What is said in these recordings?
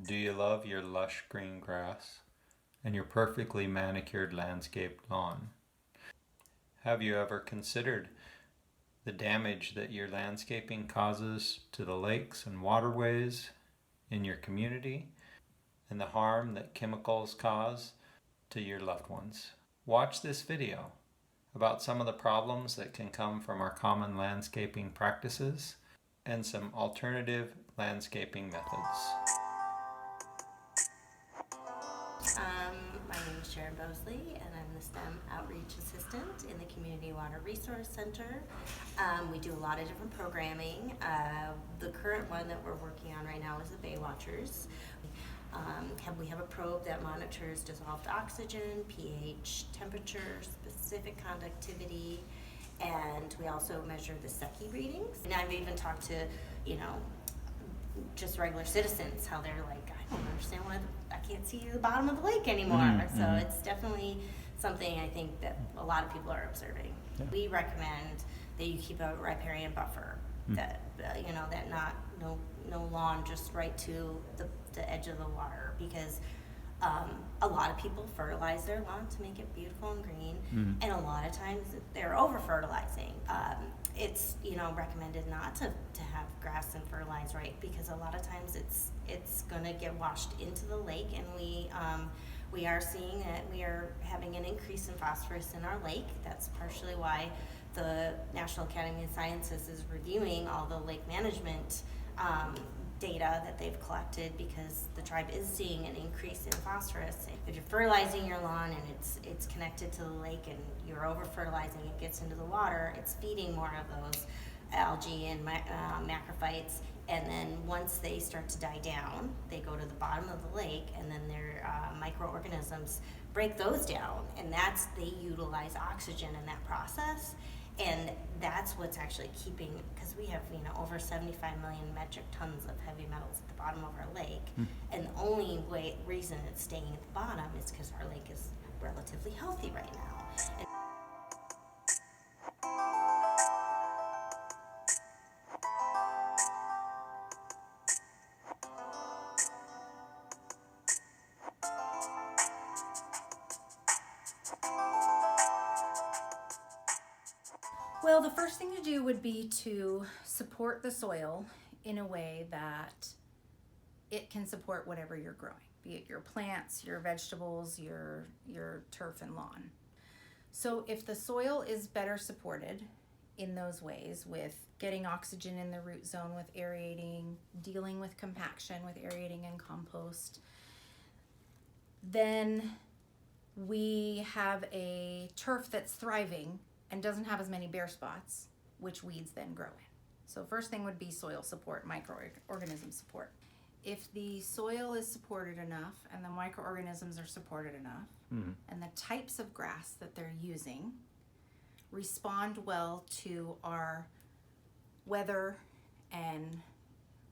Do you love your lush green grass and your perfectly manicured landscaped lawn? Have you ever considered the damage that your landscaping causes to the lakes and waterways in your community and the harm that chemicals cause to your loved ones? Watch this video about some of the problems that can come from our common landscaping practices and some alternative landscaping methods. My name is Sharon Bosley, and I'm the STEM Outreach Assistant in the Community Water Resource Center. We do a lot of different programming. The current one that we're working on right now is the Bay Watchers. We have a probe that monitors dissolved oxygen, pH, temperature, specific conductivity, and we also measure the Secchi readings. And I've even talked to, just regular citizens, how they're like, I don't understand why I can't see the bottom of the lake anymore. Mm-hmm. So it's definitely something I think that a lot of people are observing. Yeah. We recommend that you keep a riparian buffer, that no lawn just right to the edge of the water, because a lot of people fertilize their lawn to make it beautiful and green, and a lot of times they're over fertilizing. It's recommended not to have grass and fertilize, right, because a lot of times it's gonna get washed into the lake, and we are seeing that we are having an increase in phosphorus in our lake. That's partially why the National Academy of Sciences is reviewing all the lake management data that they've collected, because the tribe is seeing an increase in phosphorus. If you're fertilizing your lawn and it's connected to the lake and you're over fertilizing, it gets into the water, it's feeding more of those algae and macrophytes, and then once they start to die down, they go to the bottom of the lake, and then their microorganisms break those down, and they utilize oxygen in that process. And that's what's actually keeping, because we have over 75 million metric tons of heavy metals at the bottom of our lake, and the only reason it's staying at the bottom is because our lake is relatively healthy right now. Well, the first thing to do would be to support the soil in a way that it can support whatever you're growing, be it your plants, your vegetables, your turf and lawn. So if the soil is better supported in those ways, with getting oxygen in the root zone, with aerating, dealing with compaction, with aerating and compost, then we have a turf that's thriving and doesn't have as many bare spots, which weeds then grow in. So first thing would be soil support, microorganism support. If the soil is supported enough and the microorganisms are supported enough, and the types of grass that they're using respond well to our weather and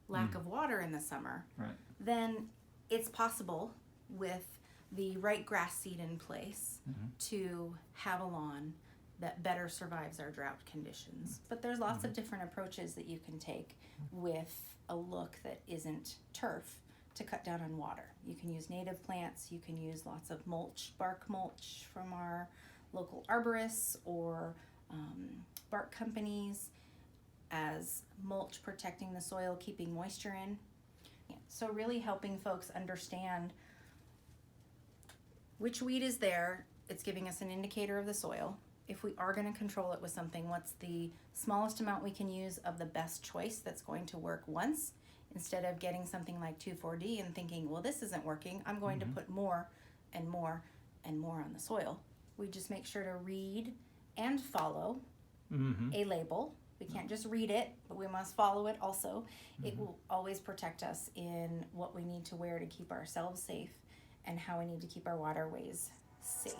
lack of water in the summer, Right. then it's possible with the right grass seed in place to have a lawn that better survives our drought conditions. But there's lots of different approaches that you can take with a look that isn't turf to cut down on water. You can use native plants, you can use lots of mulch, bark mulch from our local arborists or bark companies as mulch, protecting the soil, keeping moisture in. So really helping folks understand which weed is there. It's giving us an indicator of the soil. If we are going to control it with something, what's the smallest amount we can use of the best choice that's going to work once, instead of getting something like 2,4-D and thinking, well, this isn't working, I'm going to put more and more and more on the soil. We just make sure to read and follow a label. We can't just read it, but we must follow it also. It will always protect us in what we need to wear to keep ourselves safe and how we need to keep our waterways safe.